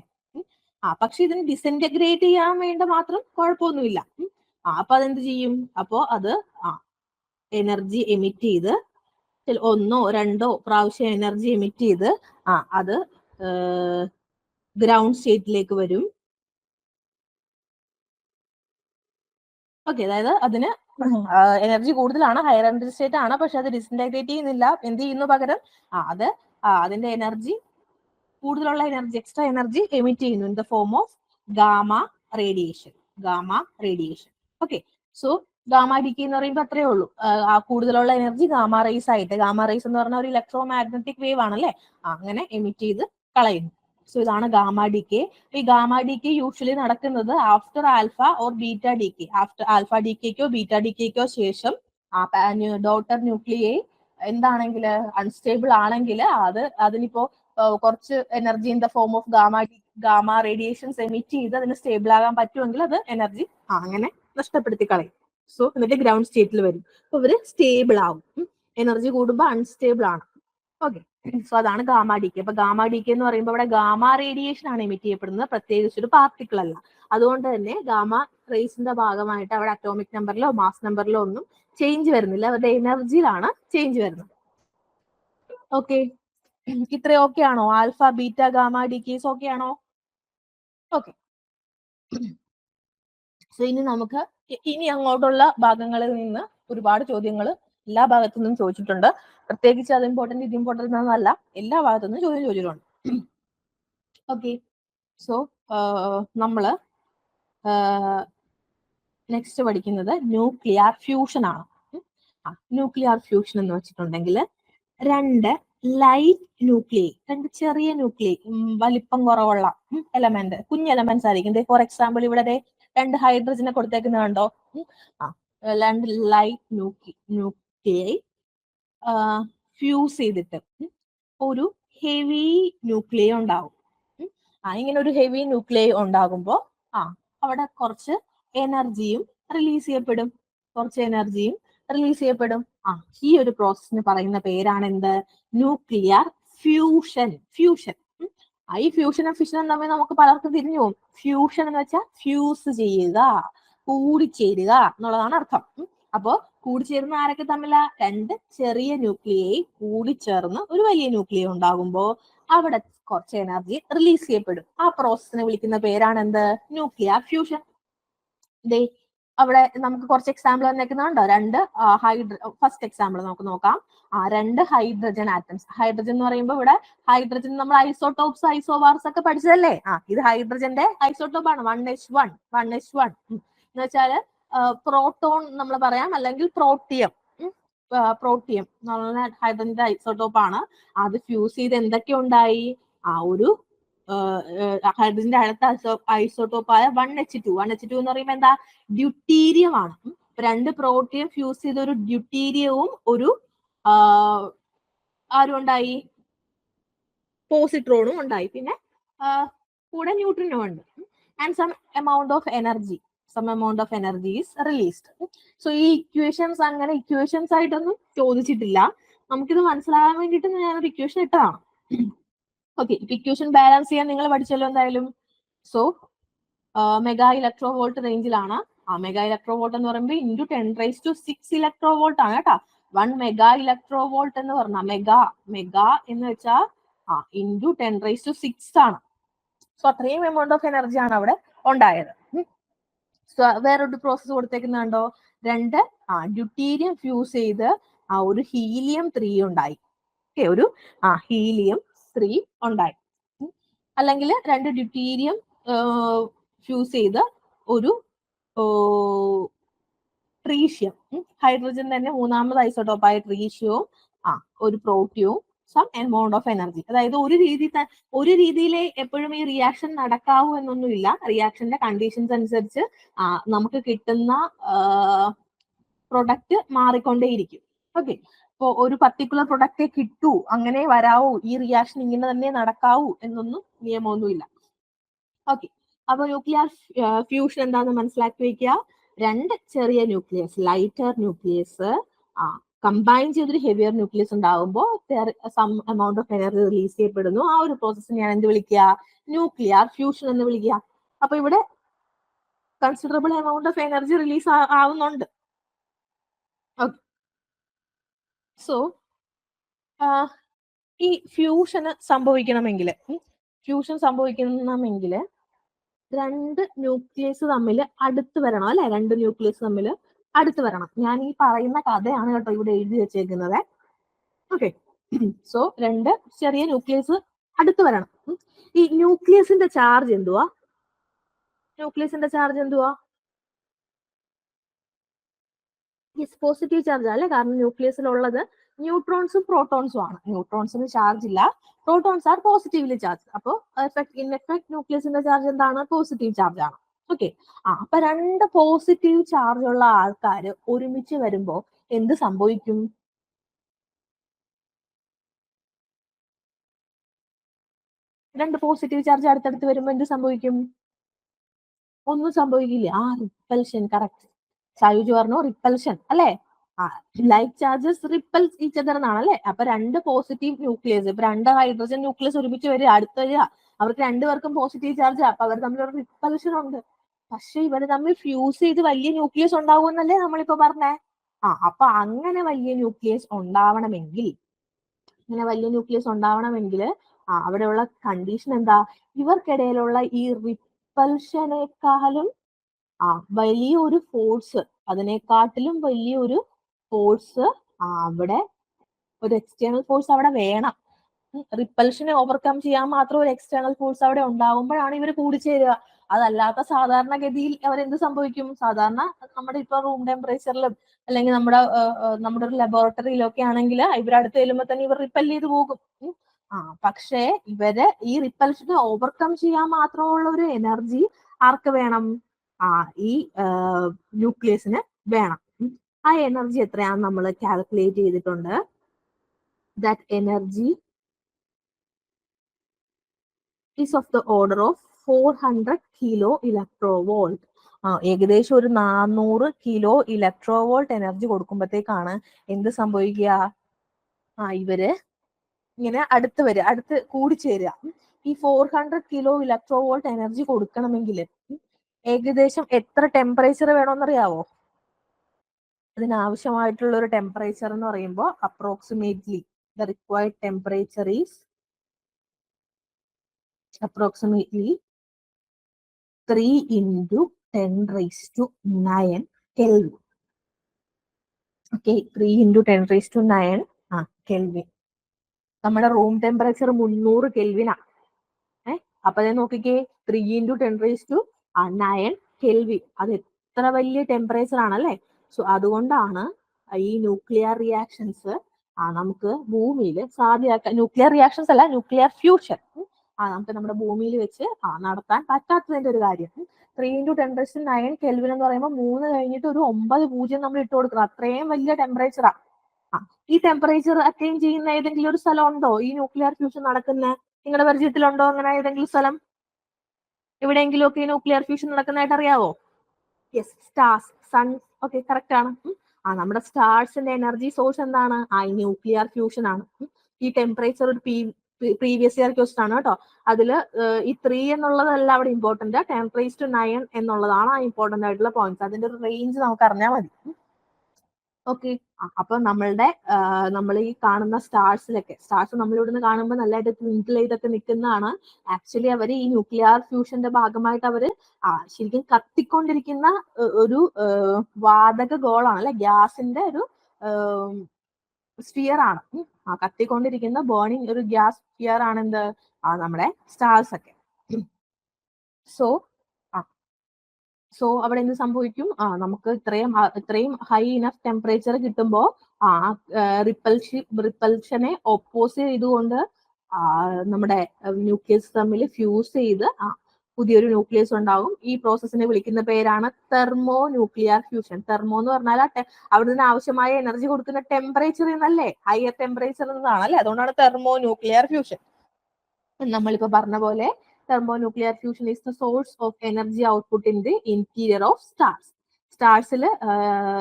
പക്ഷെ ഇതിന് ഡിസിന്റഗ്രേറ്റ് ചെയ്യാൻ വേണ്ട മാത്രം കുഴപ്പമൊന്നുമില്ല. അപ്പൊ അതെന്ത് ചെയ്യും? അപ്പോ അത് എനർജി എമിറ്റ് ചെയ്ത് ഒന്നോ രണ്ടോ പ്രാവശ്യം എനർജി എമിറ്റ് ചെയ്ത് അത് ഗ്രൗണ്ട് സ്റ്റേറ്റിലേക്ക് വരും. ഓക്കെ, അതായത് അതിന് എനർജി കൂടുതലാണ്, ഹയർ എനർജി സ്റ്റേറ്റ് ആണ്, പക്ഷെ അത് ഡിസിന്റഗ്രേറ്റ് ചെയ്യുന്നില്ല. എന്ത് ചെയ്യുന്നു പകരം? അത് അതിന്റെ എനർജി കൂടുതലുള്ള എനർജി, എക്സ്ട്രാ എനർജി എമിറ്റ് ചെയ്യുന്നു in the form of gamma radiation. Gamma radiation. Okay, so gamma decay എന്ന് പറയുമ്പോൾ അത്രേ ഉള്ളൂ. ആ കൂടുതലുള്ള എനർജി ഗാമ റേസ് ആയിട്ട്, ഗാമ റേസ് എന്ന് പറഞ്ഞ ഒരു ഇലക്ട്രോ മാഗ്നറ്റിക് വേവ് ആണല്ലേ, അങ്ങനെ എമിറ്റ് ചെയ്ത് കളയുന്നു. സോ ഇതാണ് ഗാമ ഡിക്കെ. ഈ ഗാമ ഡിക്കെ യൂഷ്വലി നടക്കുന്നത് after alpha or beta decay. After alpha ഡിക്കെക്കോ ബീറ്റ ഡിക്കെക്കോ ശേഷം ഡോട്ടർ ന്യൂക്ലിയെ എന്താണെങ്കിൽ അൺസ്റ്റേബിൾ ആണെങ്കിൽ അതിനിപ്പോ കുറച്ച് energy in the form of gamma radiations emit ചെയ്ത് അതിന് സ്റ്റേബിൾ ആകാൻ പറ്റുമെങ്കിൽ അത് എനർജി അങ്ങനെ നഷ്ടപ്പെടുത്തി കളയും. സോ എന്നിട്ട് ഗ്രൗണ്ട് സ്റ്റേറ്റിൽ വരും. അപ്പൊ ഇവര് സ്റ്റേബിൾ ആവും. എനർജി കൂടുമ്പോൾ അൺസ്റ്റേബിൾ ആണ്. ഓക്കെ, സോ അതാണ് ഗാമ ഡിക്കെ. അപ്പൊ ഗാമ ഡിക്കെ എന്ന് പറയുമ്പോൾ ഇവിടെ ഗാമ റേഡിയേഷൻ ആണ് എമിറ്റ് ചെയ്യപ്പെടുന്നത്, പ്രത്യേകിച്ച് ഒരു പാർട്ടിക്കിൾ അല്ല. അതുകൊണ്ട് തന്നെ ഗാമ റേസിന്റെ ഭാഗമായിട്ട് അവിടെ അറ്റോമിക് നമ്പറിലോ മാസ് നമ്പറിലോ ഒന്നും ചേഞ്ച് വരുന്നില്ല, അവരുടെ എനർജിയിലാണ് ചേഞ്ച് വരുന്നത്. ഓക്കെ, ഇത്ര ഓക്കെ ആണോ? ആൽഫ ബീറ്റ ഗാമ ഡിക്കേസ് ഓക്കെ ആണോ? ഓക്കെ, സോ ഇനി നമുക്ക് ഇനി അങ്ങോട്ടുള്ള ഭാഗങ്ങളിൽ നിന്ന് ഒരുപാട് ചോദ്യങ്ങൾ എല്ലാ ഭാഗത്തു നിന്നും ചോദിച്ചിട്ടുണ്ട്. പ്രത്യേകിച്ച് അത് ഇമ്പോർട്ടന്റ് ഇത് ഇമ്പോർട്ടന്റ് എന്നല്ല, എല്ലാ ഭാഗത്തു നിന്നും ചോദ്യം ചോദിച്ചിട്ടുണ്ട്. ഓക്കെ, സോ നമ്മള് നെക്സ്റ്റ് പഠിക്കുന്നത് ന്യൂക്ലിയർ ഫ്യൂഷൻ ആണ്. ന്യൂക്ലിയർ ഫ്യൂഷൻ എന്ന് വെച്ചിട്ടുണ്ടെങ്കിൽ രണ്ട് ലൈറ്റ് ന്യൂക്ലിയൈ, രണ്ട് ചെറിയ ന്യൂക്ലിയൈ, വലിപ്പം കുറവുള്ള എലമെന്റ്, കുഞ്ഞ് എലമെന്റ്സ് ആയിരിക്കും. ഫോർ എക്സാമ്പിൾ ഇവിടെ രണ്ട് ഹൈഡ്രജനെ കൊടുത്തേക്കുന്നത് കണ്ടോ? രണ്ട് ലൈറ്റ് ന്യൂക്ലിയൈ ഫ്യൂസ് ചെയ്തിട്ട് ഒരു ഹെവി ന്യൂക്ലിയൈ ഉണ്ടാവും. ഇങ്ങനെ ഒരു ഹെവി ന്യൂക്ലിയൈ ഉണ്ടാകുമ്പോൾ അവിടെ കുറച്ച് എനർജിയും റിലീസ് ചെയ്യപ്പെടും. ഈ ഒരു പ്രോസസ്സിന് പറയുന്ന പേരാണ് എന്ത്? Nuclear fusion. ഈ ഫ്യൂഷനും ഫിഷനും തമ്മിൽ നമുക്ക് പലർക്കും തിരിഞ്ഞു പോകും. ഫ്യൂഷൻ എന്ന് വെച്ചാൽ ഫ്യൂസ് ചെയ്യുക, കൂടിച്ചേരുക എന്നുള്ളതാണ് അർത്ഥം. അപ്പോ കൂടിച്ചേരുന്ന ആരൊക്കെ തമ്മില? രണ്ട് ചെറിയ ന്യൂക്ലിയൈ കൂടിച്ചേർന്ന് ഒരു വലിയ ന്യൂക്ലിയൈ ഉണ്ടാകുമ്പോൾ അവിടെ കുറച്ച് എനർജി റിലീസ് ചെയ്യപ്പെടും. ആ പ്രോസസ്സിനെ വിളിക്കുന്ന പേരാണ് എന്ത്? Nuclear fusion. അവിടെ നമുക്ക് കുറച്ച് എക്സാമ്പിൾ വന്നേക്കുന്നുണ്ടോ? രണ്ട് ഫസ്റ്റ് എക്സാമ്പിൾ നമുക്ക് നോക്കാം. രണ്ട് ഹൈഡ്രജൻ ആറ്റംസ്. ഹൈഡ്രജൻ എന്ന് പറയുമ്പോൾ ഇവിടെ ഹൈഡ്രജൻ നമ്മൾ ഐസോടോപ്സ് ഐസോബാർസ് ഒക്കെ പഠിച്ചതല്ലേ? ഇത് ഹൈഡ്രജന്റെ ഐസോടോപ്പ് ആണ്. 1s1 എന്ന് വെച്ചാല് പ്രോട്ടോൺ നമ്മൾ പറയാം, അല്ലെങ്കിൽ പ്രോട്ടിയം. ഹൈഡ്രജന്റെ ഐസോടോപ്പ് ആണ്. അത് ഫ്യൂസ് ചെയ്ത് എന്തൊക്കെ ഉണ്ടായി? ഒരു ഹൈഡ്രജന്റെ അടുത്ത ഐസോടോപ്പായ 1h2 എന്ന് പറയുമ്പോൾ എന്താ? ഡ്യൂട്ടീരിയം ആണ്. രണ്ട് പ്രോട്ടിയം ഫ്യൂസ് ചെയ്ത ഒരു ഡ്യൂട്ടീരിയവും ഒരു ആരും ഉണ്ടായി? പോസിട്രോണും ഉണ്ടായി. പിന്നെ കൂടെ ന്യൂട്രിനും ഉണ്ട്. And some amount of energy is released. So ഈ ഇക്വേഷൻസ് അങ്ങനെ ഇക്വേഷൻസ് ആയിട്ടൊന്നും ചോദിച്ചിട്ടില്ല. നമുക്കിത് മനസ്സിലാകാൻ വേണ്ടിയിട്ട് ഞാനൊരു ഇക്വേഷൻ ഇട്ടതാണ്. ഓക്കെ, ഇക്വേഷൻ ബാലൻസ് ചെയ്യാൻ നിങ്ങൾ പഠിച്ചല്ലോ എന്തായാലും. സോ മെഗാ ഇലക്ട്രോ വോൾട്ട് റേഞ്ചിലാണ്. മെഗാ ഇലക്ട്രോ വോൾട്ട് എന്ന് പറയുമ്പോൾ ഇൻറ്റു 10⁻⁶ ഇലക്ട്രോ വോൾട്ട് ആണ് കേട്ടോ. 1 മെഗാ ഇലക്ട്രോ വോൾട്ട് എന്ന് പറഞ്ഞാൽ മെഗാ എന്ന് വെച്ചാൽ ഇൻറ്റു 10⁻⁶ ആണ്. സോ അത്രയും എമൗണ്ട് ഓഫ് എനർജി ആണ് അവിടെ ഉണ്ടായത്. സോ വേറൊരു പ്രോസസ് കൊടുത്തേക്കുന്നുണ്ടോ? രണ്ട് ഡ്യൂട്ടീരിയം ഫ്യൂസ് ചെയ്ത് ഒരു ഹീലിയം 3 ഉണ്ടായി. ഒരു ഹീലിയം 3 ഉണ്ടായി. അല്ലെങ്കിൽ രണ്ട് ഡ്യൂട്ടീരിയം ഫ്യൂസ് ചെയ്ത് ഒരു ട്രീഷ്യം. ഹൈഡ്രജൻ തന്നെ മൂന്നാമത് ഐസോട്ടോപ്പായ ട്രീഷ്യവും ഒരു പ്രോട്ടിയവും സം എമൗണ്ട് ഓഫ് എനർജി. അതായത് ഒരു രീതിയിലെ എപ്പോഴും ഈ റിയാക്ഷൻ നടക്കാവൂ എന്നൊന്നുമില്ല. റിയാക്ഷന്റെ കണ്ടീഷൻസ് അനുസരിച്ച് നമുക്ക് കിട്ടുന്ന പ്രൊഡക്റ്റ് മാറിക്കൊണ്ടേയിരിക്കും. ഓക്കെ, ഇപ്പൊ ഒരു പർട്ടിക്കുലർ പ്രൊഡക്റ്റേ കിട്ടൂ, അങ്ങനെ വരാവൂ, ഈ റിയാക്ഷൻ ഇങ്ങനെ തന്നെ നടക്കാവൂ എന്നൊന്നും നിയമമൊന്നുമില്ല. ഓക്കെ, അപ്പൊ ന്യൂക്ലിയർ ഫ്യൂഷൻ എന്താണെന്ന് മനസ്സിലാക്കി വെക്കുക. രണ്ട് ചെറിയ ന്യൂക്ലിയസ്, ലൈറ്റർ ന്യൂക്ലിയസ് കമ്പൈൻ ചെയ്തൊരു ഹെവിയർ ന്യൂക്ലിയസ് ഉണ്ടാകുമ്പോൾ some amount of energy release ചെയ്യപ്പെടുന്നു. ആ ഒരു പ്രോസസ് ഞാൻ എന്ത് വിളിക്കുക? ന്യൂക്ലിയർ ഫ്യൂഷൻ എന്ന് വിളിക്കുക. അപ്പൊ ഇവിടെ considerable amount of energy release ആവുന്നുണ്ട്. സോ ഈ ഫ്യൂഷന് സംഭവിക്കണമെങ്കിൽ രണ്ട് ന്യൂക്ലിയസ് തമ്മിൽ അടുത്ത് വരണം അല്ലെ? രണ്ട് ന്യൂക്ലിയസ് തമ്മിൽ അടുത്ത് വരണം. ഞാൻ ഈ പറയുന്ന കഥയാണ് കേട്ടോ ഇവിടെ എഴുതി വെച്ചേക്കുന്നത്. ഓക്കെ, സോ രണ്ട് ചെറിയ ന്യൂക്ലിയസ് അടുത്ത് വരണം. ഈ ന്യൂക്ലിയസിന്റെ ചാർജ് എന്തുവാ? പോസിറ്റീവ് ചാർജ് അല്ലെ? കാരണം ന്യൂക്ലിയസിലുള്ളത് ന്യൂട്രോൺസും പ്രോട്ടോൺസും ആണ്. ന്യൂട്രോൺസിന് ചാർജ് ഇല്ല, പ്രോട്ടോൺസ് ആർ പോസിറ്റീവ്ലി ചാർജ്. അപ്പോൾ ഇൻ എഫക്ട് ന്യൂക്ലിയസിന്റെ ചാർജ് എന്താണ്? പോസിറ്റീവ് ചാർജ് ആണ്. ഓക്കെ, അപ്പൊ രണ്ട് പോസിറ്റീവ് ചാർജ് ഉള്ള ആൾക്കാർ ഒരുമിച്ച് വരുമ്പോ എന്ത് സംഭവിക്കും? രണ്ട് പോസിറ്റീവ് ചാർജ് അടുത്തടുത്ത് വരുമ്പോ എന്ത് സംഭവിക്കും? ഒന്നും സംഭവിക്കില്ല. റിപ്പൽഷൻ. കറക്റ്റ്, സായുജ് പറഞ്ഞു റിപ്പൽഷൻ അല്ലെ? Like charges repels each other എന്നാണ് അല്ലെ? അപ്പൊ രണ്ട് പോസിറ്റീവ് ന്യൂക്ലിയസ്, ഇപ്പൊ രണ്ട് ഹൈഡ്രജൻ ന്യൂക്ലിയസ് ഒരുമിച്ച് വരിക, അടുത്ത് വരിക, അവർക്ക് രണ്ടുപേർക്കും പോസിറ്റീവ് ചാർജ്, അപ്പൊ അവർ തമ്മിലൊരു റിപ്പൽഷൻ ഉണ്ട്. പക്ഷെ ഇവര് തമ്മിൽ ഫ്യൂസ് ചെയ്ത് വലിയ ന്യൂക്ലിയസ് ഉണ്ടാവുമെന്നല്ലേ നമ്മളിപ്പോ പറഞ്ഞേ? അപ്പൊ അങ്ങനെ വലിയ ന്യൂക്ലിയസ് ഉണ്ടാവണമെങ്കിൽ അവിടെയുള്ള കണ്ടീഷൻ എന്താ? ഇവർക്കിടയിലുള്ള ഈ റിപ്പൽഷനേക്കാളും വലിയൊരു ഫോഴ്സ്, അതിനെക്കാട്ടിലും വലിയൊരു ഫോഴ്സ് അവിടെ, ഒരു എക്സ്റ്റേണൽ ഫോഴ്സ് അവിടെ വേണം. റിപ്പൽഷനെ ഓവർകം ചെയ്യാൻ മാത്രം ഒരു എക്സ്റ്റേണൽ ഫോഴ്സ് അവിടെ ഉണ്ടാകുമ്പോഴാണ് ഇവർ കൂടിച്ചേരുക. അതല്ലാത്ത സാധാരണഗതിയിൽ അവരെന്ത് സംഭവിക്കും? സാധാരണ നമ്മുടെ ഇപ്പൊ റൂം ടെമ്പറേച്ചറിലും അല്ലെങ്കിൽ നമ്മുടെ ഒരു ലബോറട്ടറിയിലൊക്കെ ആണെങ്കിൽ ഇവരടുത്ത് ചെല്ലുമ്പോൾ തന്നെ ഇവർ റിപ്പൽ ചെയ്ത് പോകും. പക്ഷേ ഇവര് ഈ റിപ്പൽഷനെ ഓവർകം ചെയ്യാൻ മാത്രമുള്ള ഒരു എനർജി ആർക്ക് വേണം? ഈ ന്യൂക്ലിയസിന് വേണം. ആ എനർജി എത്രയാണെന്ന് നമ്മൾ കാൽക്കുലേറ്റ് ചെയ്തിട്ടുണ്ട്. That energy is of the order of 400 kilo electrovolt. ഏകദേശം ഒരു 400 കിലോ ഇലക്ട്രോവോൾട്ട് എനർജി കൊടുക്കുമ്പോഴത്തേക്കാണ് എന്ത് സംഭവിക്കുക? ഇവര് ഇങ്ങനെ അടുത്ത് കൂടിച്ചേരുക. ഈ 400 കിലോ ഇലക്ട്രോവോൾട്ട് എനർജി കൊടുക്കണമെങ്കിൽ ഏകദേശം എത്ര ടെമ്പറേച്ചർ വേണമെന്നറിയാവോ? അതിനാവശ്യമായിട്ടുള്ള ഒരു ടെമ്പറേച്ചർ എന്ന് പറയുമ്പോൾ approximately the required temperature is approximately 3 into 10 raised to 9 Kelvin. Okay, 3 into 10 raised to 9 Kelvin. നമ്മുടെ റൂം ടെമ്പറേച്ചർ 300 കെൽവിനാ. അപ്പൊ നോക്കിക്കേ, 3 into 10 raised to 9 Kelvin. അത് എത്ര വലിയ ടെമ്പറേച്ചർ ആണല്ലേ? സോ അതുകൊണ്ടാണ് ഈ ന്യൂക്ലിയർ റിയാക്ഷൻസ് നമുക്ക് ഭൂമിയിൽ സാധ്യമാക്കാൻ, ന്യൂക്ലിയർ റിയാക്ഷൻസ് അല്ല, ന്യൂക്ലിയർ ഫ്യൂഷൻ നമുക്ക് നമ്മുടെ ഭൂമിയിൽ വെച്ച് നടത്താൻ പറ്റാത്തതിന്റെ ഒരു കാര്യം. 3 into 10 raised to 9 കെൽവിൻ എന്ന് പറയുമ്പോൾ 3 കഴിഞ്ഞിട്ട് ഒരു 9 പൂജ്യം നമ്മൾ ഇട്ട് കൊടുക്കണം. അത്രയും വലിയ ടെമ്പറേച്ചറാ. ഈ ടെമ്പറേച്ചർ അറ്റൈൻ ചെയ്യുന്ന ഏതെങ്കിലും ഒരു സ്ഥലം ഉണ്ടോ ഈ ന്യൂക്ലിയർ ഫ്യൂഷൻ നടക്കുന്ന? നിങ്ങളുടെ പരിചയത്തിലുണ്ടോ അങ്ങനെ ഏതെങ്കിലും സ്ഥലം? എവിടെയെങ്കിലും ഒക്കെ ന്യൂക്ലിയർ ഫ്യൂഷൻ നടക്കുന്നതായിട്ട് അറിയാവോ? Yes, stars, sun. Okay, correct ആണ്. നമ്മുടെ സ്റ്റാർസിന്റെ എനർജി സോഴ്സ് എന്താണ്? ന്യൂക്ലിയർ ഫ്യൂഷൻ ആണ്. ഈ ടെമ്പറേച്ചർ ഒരു പ്രീവിയസ് ഇയർ ക്വസ്റ്റൻ ആണ് കേട്ടോ. അതില് ഈ 3 എന്നുള്ളതല്ല അവിടെ ഇമ്പോർട്ടന്റ്, 10 raised to 9 എന്നുള്ളതാണ് ഇമ്പോർട്ടന്റ് ആയിട്ടുള്ള പോയിന്റ്സ്. അതിന്റെ ഒരു റേഞ്ച് നമുക്ക് അറിഞ്ഞാൽ മതി. ഓക്കെ, അപ്പൊ നമ്മൾ ഈ കാണുന്ന സ്റ്റാർസ് നമ്മൾ ഇവിടുന്ന് കാണുമ്പോൾ നല്ലതായിട്ട് ട്വിങ്കിൾ ചെയ്തൊക്കെ നിൽക്കുന്നതാണ്. ആക്ച്വലി അവര് ഈ ന്യൂക്ലിയർ ഫ്യൂഷന്റെ ഭാഗമായിട്ട് അവര് ശരിക്കും കത്തിക്കൊണ്ടിരിക്കുന്ന ഒരു വാതക ഗോളാണ് അല്ലെ? ഗ്യാസിന്റെ ഒരു സ്ഫിയർ ആണ്. കത്തിക്കൊണ്ടിരിക്കുന്ന ബേണിംഗ് ഒരു ഗ്യാസ് സ്ഫിയർ ആണ് എന്ത്? നമ്മുടെ സ്റ്റാർസ് ഒക്കെ. സോ സോ അവിടെ എന്ത് സംഭവിക്കും? നമുക്ക് ഇത്രയും ഹൈ ഇനഫ് ടെമ്പറേച്ചർ കിട്ടുമ്പോൾ റിപ്പൽഷനെ ഒപ്പോസ് ചെയ്തുകൊണ്ട് നമ്മുടെ ന്യൂക്ലിയസ് തമ്മിൽ ഫ്യൂസ് ചെയ്ത് പുതിയൊരു ന്യൂക്ലിയസ് ഉണ്ടാകും. ഈ പ്രോസസ്സിനെ വിളിക്കുന്ന പേരാണ് തെർമോ ന്യൂക്ലിയർ ഫ്യൂഷൻ. തെർമോ എന്ന് പറഞ്ഞാൽ അവിടുന്ന് ആവശ്യമായ എനർജി കൊടുക്കുന്ന ടെമ്പറേച്ചറിൽ നിന്നല്ലേ, ഹയർ ടെമ്പറേച്ചറിൽ നിന്നാണ് അല്ലെ, അതുകൊണ്ടാണ് തെർമോ ന്യൂക്ലിയർ ഫ്യൂഷൻ. നമ്മളിപ്പോ പറഞ്ഞ പോലെ thermonuclear fusion is the source of energy output in the interior of stars. സ്റ്റാർസിൽ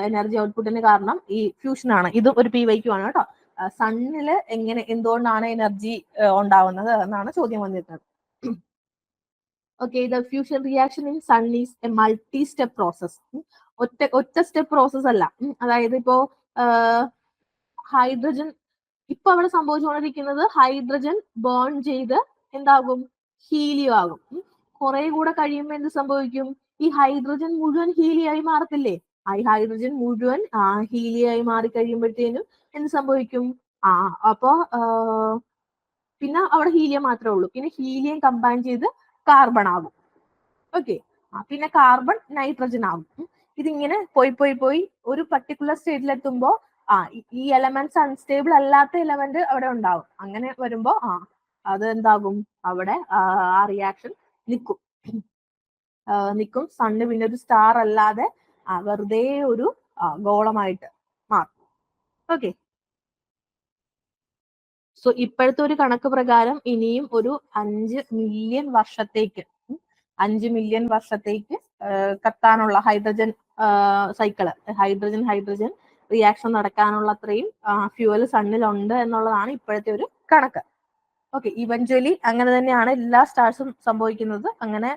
എനർജി ഔട്ട്പുട്ടിന് കാരണം ഈ ഫ്യൂഷൻ ആണ്. ഇതും ഒരു PYQ ആണ് കേട്ടോ. സണ്ണില് എന്തുകൊണ്ടാണ് എനർജി ഉണ്ടാവുന്നത് എന്നാണ് ചോദ്യം വന്നിരുന്നത്. Okay, the fusion reaction in sun is a multi step process. ഒറ്റ സ്റ്റെപ്പ് പ്രോസസ് അല്ല. അതായത് ഇപ്പോ ഹൈഡ്രജൻ ഇപ്പൊ അവിടെ സംഭവിച്ചുകൊണ്ടിരിക്കുന്നത് ഹൈഡ്രജൻ ബേൺ ചെയ്ത് എന്താകും? ഹീലിയം ആകും. കുറെ കൂടെ കഴിയുമ്പോൾ എന്ത് സംഭവിക്കും? ഈ ഹൈഡ്രജൻ മുഴുവൻ ഹീലിയായി മാറത്തില്ലേ? ഈ ഹൈഡ്രജൻ മുഴുവൻ ഹീലിയായി മാറി കഴിയുമ്പോഴത്തേനും എന്ത് സംഭവിക്കും? അപ്പോ പിന്നെ അവിടെ ഹീലിയം മാത്രമേ ഉള്ളൂ. പിന്നെ ഹീലിയം കമ്പൈൻ ചെയ്ത് കാർബൺ ആകും. ഓക്കെ, പിന്നെ കാർബൺ നൈട്രജൻ ആകും. ഇതിങ്ങനെ പോയി ഒരു പർട്ടിക്കുലർ സ്റ്റേറ്റിലെത്തുമ്പോ ഈ എലമെന്റ്സ് അൺസ്റ്റേബിൾ അല്ലാത്ത എലമെന്റ് അവിടെ ഉണ്ടാവും. അങ്ങനെ വരുമ്പോ അത് എന്താകും? അവിടെ ആ റിയാക്ഷൻ നിൽക്കും. സണ്ണ് പിന്നെ ഒരു സ്റ്റാർ അല്ലാതെ വെറുതെ ഒരു ഗോളമായിട്ട് മാറും. ഓക്കെ, സോ ഇപ്പോഴത്തെ ഒരു കണക്ക് പ്രകാരം ഇനിയും ഒരു 5 മില്യൺ വർഷത്തേക്ക് കത്താനുള്ള ഹൈഡ്രജൻ സൈക്കിള്, ഹൈഡ്രജൻ റിയാക്ഷൻ നടക്കാനുള്ള അത്രയും ഫ്യൂവൽ സണ്ണിലുണ്ട് എന്നുള്ളതാണ് ഇപ്പോഴത്തെ ഒരു കണക്ക്. ഓക്കെ, ഇവഞ്ച്വലി അങ്ങനെ തന്നെയാണ് എല്ലാ സ്റ്റാർസും സംഭവിക്കുന്നത്. അങ്ങനെ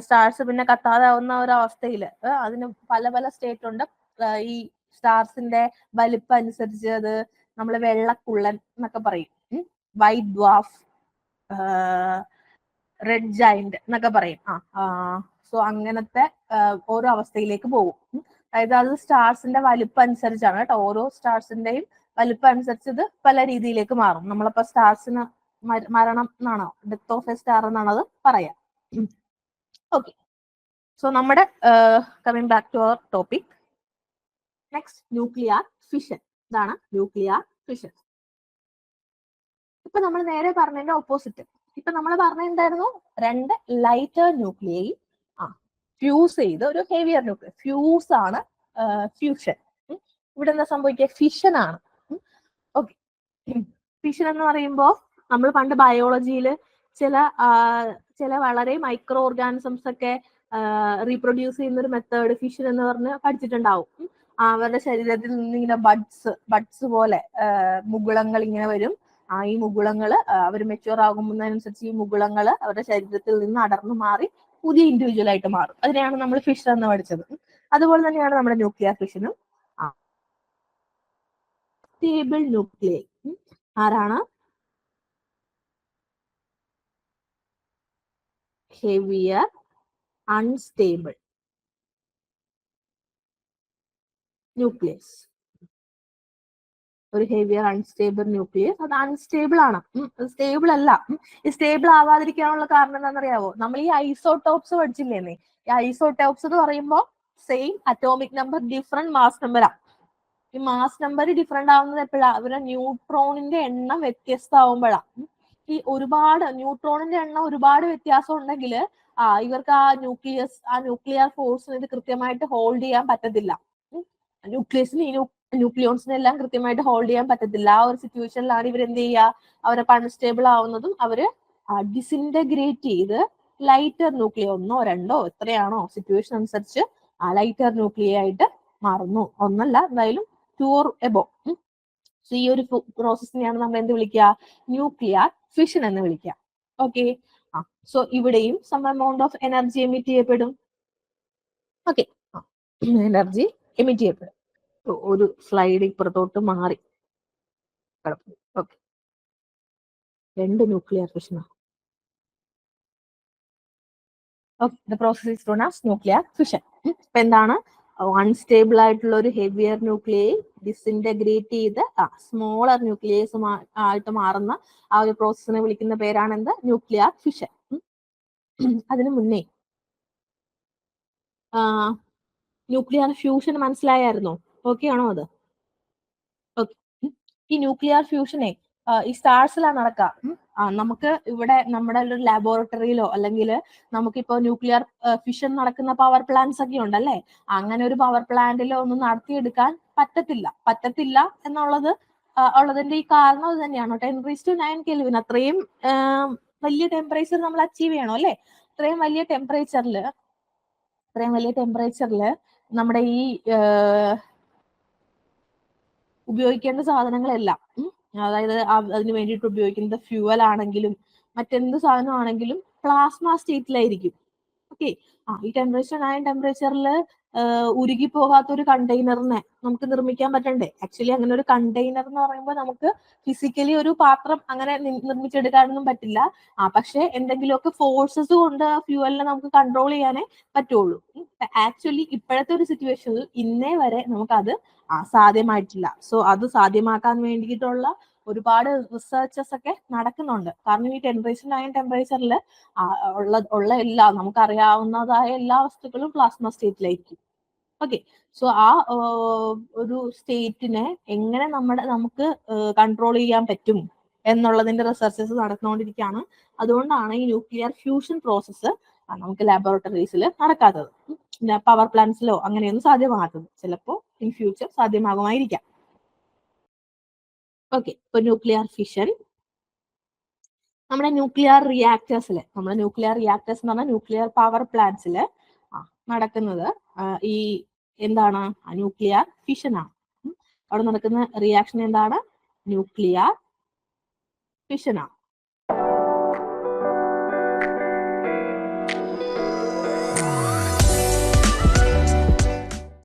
സ്റ്റാർസ് പിന്നെ കത്താതാവുന്ന ഒരു അവസ്ഥയിൽ അതിന് പല സ്റ്റേറ്റ് ഉണ്ട്. ഈ സ്റ്റാർസിന്റെ വലിപ്പം അനുസരിച്ച് അത് നമ്മൾ വെള്ളക്കുള്ളൻ എന്നൊക്കെ പറയും, വൈറ്റ് ഡ്വാർഫ്, റെഡ് ജൈന്റ് എന്നൊക്കെ പറയും. സോ അങ്ങനത്തെ ഓരോ അവസ്ഥയിലേക്ക് പോകും. അതായത് അത് സ്റ്റാർസിന്റെ വലിപ്പം അനുസരിച്ചാണ് കേട്ടോ. ഓരോ സ്റ്റാർസിന്റെയും വലിപ്പം അനുസരിച്ച് ഇത് പല രീതിയിലേക്ക് മാറും. നമ്മളിപ്പോ സ്റ്റാർസിന് മരണം എന്നാണോ, ഡെത്ത് ഓഫ് എ സ്റ്റാർ എന്നാണ് അത് പറയാം. ഓക്കെ, സോ നമ്മുടെ coming back to our topic, next nuclear fission. ഇതാണ് ന്യൂക്ലിയർ ഫിഷൻ. ഇപ്പൊ നമ്മൾ നേരെ പറഞ്ഞതിന്റെ ഓപ്പോസിറ്റ്. ഇപ്പൊ നമ്മൾ പറഞ്ഞിട്ടുണ്ടായിരുന്നു 2 ലൈറ്റർ ന്യൂക്ലിയൈ ഫ്യൂസ് ചെയ്ത് ഒരു ഹെവിയർ ന്യൂക്ലിയർ. ഫ്യൂസ് ആണ് ഫ്യൂഷൻ. ഇവിടെ എന്താ സംഭവിക്കുക? ഫിഷൻ ആണ്. ഓക്കെ, ഫിഷൻ എന്ന് പറയുമ്പോൾ നമ്മൾ പണ്ട് ബയോളജിയിൽ ചില വളരെ മൈക്രോ ഓർഗാനിസംസ് ഒക്കെ റീപ്രൊഡ്യൂസ് ചെയ്യുന്ന ഒരു മെത്തേഡ് ഫിഷൻ എന്ന് പറഞ്ഞ് പഠിച്ചിട്ടുണ്ടാവും. അവരുടെ ശരീരത്തിൽ നിന്ന് ഇങ്ങനെ ബഡ്സ് പോലെ മുകുളങ്ങൾ ഇങ്ങനെ വരും. ഈ മുകുളങ്ങൾ അവർ മെച്യൂർ ആകുന്നതിനനുസരിച്ച് ഈ മുകുളങ്ങൾ അവരുടെ ശരീരത്തിൽ നിന്ന് അടർന്നു മാറി പുതിയ ഇൻഡിവിജ്വൽ ആയിട്ട് മാറും. അതിനെയാണ് നമ്മൾ ഫിഷൻ എന്ന് പഠിച്ചത്. അതുപോലെ തന്നെയാണ് നമ്മുടെ ന്യൂക്ലിയർ ഫിഷനും. സ്റ്റേബിൾ ന്യൂക്ലിയൈ ആരാണ്? Heavier unstable nucleus. ഒരു ഹെവിയർ അൺസ്റ്റേബിൾ ന്യൂക്ലിയസ്, അത് അൺസ്റ്റേബിൾ ആണ്, സ്റ്റേബിൾ അല്ല. ഈ സ്റ്റേബിൾ ആവാതിരിക്കാനുള്ള കാരണം എന്താണെന്നറിയാവോ? നമ്മൾ ഈ ഐസോടോപ്സ് പഠിച്ചില്ലേന്നേ. ഈ ഐസോടോപ്സ് എന്ന് പറയുമ്പോൾ same atomic number different mass നമ്പറാ. ഈ മാസ് നമ്പർ ഡിഫറെന്റ് ആവുന്നത് എപ്പോഴാ? അവരുടെ ന്യൂട്രോണിന്റെ എണ്ണം വ്യത്യസ്തമാവുമ്പോഴാ. ഈ ന്യൂട്രോണിന്റെ എണ്ണം ഒരുപാട് വ്യത്യാസം ഉണ്ടെങ്കിൽ ഇവർക്ക് ആ ന്യൂക്ലിയർ ഫോഴ്സിന് ഇത് കൃത്യമായിട്ട് ഹോൾഡ് ചെയ്യാൻ പറ്റത്തില്ല. ന്യൂക്ലിയസിന് ന്യൂക്ലിയോൺസിനെ എല്ലാം കൃത്യമായിട്ട് ഹോൾഡ് ചെയ്യാൻ പറ്റത്തില്ല. ആ ഒരു സിറ്റുവേഷനിലാണ് ഇവർ എന്ത് ചെയ്യുക? അവരൊക്കെ അൺസ്റ്റേബിൾ ആവുന്നതും അവര് ഡിസിൻറ്റഗ്രേറ്റ് ചെയ്ത് ലൈറ്റർ ന്യൂക്ലിയ, 1 2 എത്രയാണോ സിറ്റുവേഷൻ അനുസരിച്ച് ലൈറ്റർ ന്യൂക്ലിയ ആയിട്ട് മാറുന്നു. 1 അല്ല, എന്തായാലും 2 or above. സോ ഈ ഒരു പ്രോസസ്സിനെയാണ് നമ്മൾ എന്ത് വിളിക്കുക? ന്യൂക്ലിയർ ഫിഷൻ എന്ന് വിളിക്കുക. ഓക്കെ, സോ ഇവിടെയും some amount of energy emit ചെയ്യപ്പെടും. ഓക്കെ, എനർജി എമിറ്റ് ചെയ്യപ്പെടും. ഒരു സ്ലൈഡ് ഇപ്പുറത്തോട്ട് മാറി കിടക്കും. ഓക്കെ, 2 ന്യൂക്ലിയർ ഫിഷനാണ്. Okay, the process is known as nuclear fission. ഇപ്പൊ എന്താണ്? അൺസ്റ്റേബിൾ ആയിട്ടുള്ള ഒരു ഹെവിയർ ന്യൂക്ലിയൈ ഡിസിൻറ്റഗ്രേറ്റ് ചെയ്ത് സ്മോളർ ന്യൂക്ലിയസ് ആയിട്ട് മാറുന്ന ആ ഒരു പ്രോസസ്സിനെ വിളിക്കുന്ന പേരാണ് എന്ത്? Nuclear fission. അതിനു മുന്നേ ന്യൂക്ലിയർ ഫ്യൂഷൻ മനസ്സിലായായിരുന്നോ? ഓക്കെ ആണോ അത്? ഓക്കെ. ഈ ന്യൂക്ലിയർ ഫ്യൂഷനെ ഈ സ്റ്റാർസിലാണ് നടക്കുക. നമുക്ക് ഇവിടെ നമ്മുടെ ഒരു ലാബോറട്ടറിയിലോ അല്ലെങ്കിൽ നമുക്കിപ്പോ ന്യൂക്ലിയർ ഫിഷൻ നടക്കുന്ന പവർ പ്ലാന്റ്സ് ഒക്കെ ഉണ്ടല്ലേ, അങ്ങനെ ഒരു പവർ പ്ലാന്റിലോ ഒന്നും നടത്തിയെടുക്കാൻ പറ്റത്തില്ല എന്നുള്ളത് ഉള്ളതിന്റെ ഈ കാരണം അത് തന്നെയാണ്. 10⁹ കെൽവിൻ അത്രയും വലിയ ടെമ്പറേച്ചർ നമ്മൾ അച്ചീവ് ചെയ്യണം അല്ലേ. ഇത്രയും വലിയ ടെമ്പറേച്ചറിൽ നമ്മുടെ ഈ ഉപയോഗിക്കേണ്ട സാധനങ്ങളെല്ലാം, അതായത് അതിന് വേണ്ടിയിട്ട് ഉപയോഗിക്കുന്ന ഫ്യൂവൽ ആണെങ്കിലും മറ്റെന്ത് സാധനമാണെങ്കിലും പ്ലാസ്മ സ്റ്റേറ്റിലായിരിക്കും. ഓക്കെ. ഈ ടെമ്പറേച്ചറിൽ ഉരുകി പോകാത്ത ഒരു കണ്ടെയ്നറിനെ നമുക്ക് നിർമ്മിക്കാൻ പറ്റണ്ടേ? ആക്ച്വലി അങ്ങനെ ഒരു കണ്ടെയ്നർ എന്ന് പറയുമ്പോൾ നമുക്ക് ഫിസിക്കലി ഒരു പാത്രം അങ്ങനെ നിർമ്മിച്ചെടുക്കാനൊന്നും പറ്റില്ല. പക്ഷെ എന്തെങ്കിലുമൊക്കെ ഫോഴ്സസ് കൊണ്ട് ആ ഫ്യൂവലിനെ നമുക്ക് കൺട്രോൾ ചെയ്യാനേ പറ്റുള്ളൂ. ആക്ച്വലി ഇപ്പോഴത്തെ ഒരു സിറ്റുവേഷനിൽ ഇന്നേ വരെ നമുക്കത് സാധ്യമായിട്ടില്ല. സോ അത് സാധ്യമാക്കാൻ വേണ്ടിയിട്ടുള്ള ഒരുപാട് റിസർച്ചസ് ഒക്കെ നടക്കുന്നുണ്ട്. കാരണം ഈ 10⁹ ടെമ്പറേച്ചറിൽ ഉള്ള എല്ലാ നമുക്കറിയാവുന്നതായ എല്ലാ വസ്തുക്കളും പ്ലാസ്മ സ്റ്റേറ്റിലായിരിക്കും. ഓക്കെ. സോ ആ ഒരു സ്റ്റേറ്റിനെ എങ്ങനെ നമുക്ക് കൺട്രോൾ ചെയ്യാൻ പറ്റും എന്നുള്ളതിന്റെ റിസർച്ചസ് നടന്നുകൊണ്ടിരിക്കുകയാണ്. അതുകൊണ്ടാണ് ഈ ന്യൂക്ലിയർ ഫ്യൂഷൻ പ്രോസസ്സ് നമുക്ക് ലാബോറട്ടറീസിൽ നടക്കാത്തത്. പവർ പ്ലാന്റ്സിലോ അങ്ങനെയൊന്നും സാധ്യമാകാത്തത്. ചിലപ്പോൾ ഇൻ ഫ്യൂച്ചർ സാധ്യമാകുമായിരിക്കാം. ഓക്കെ. ഇപ്പൊ ന്യൂക്ലിയർ ഫിഷൻ നമ്മുടെ ന്യൂക്ലിയർ റിയാക്ടേഴ്സ് എന്ന് പറഞ്ഞാൽ ന്യൂക്ലിയർ പവർ പ്ലാന്റ്സിൽ നടക്കുന്നത് ഈ എന്താണ്? ന്യൂക്ലിയർ ഫിഷൻ ആണ്. അവിടെ നടക്കുന്ന റിയാക്ഷൻ എന്താണ്? ന്യൂക്ലിയർ ഫിഷൻ ആണ്.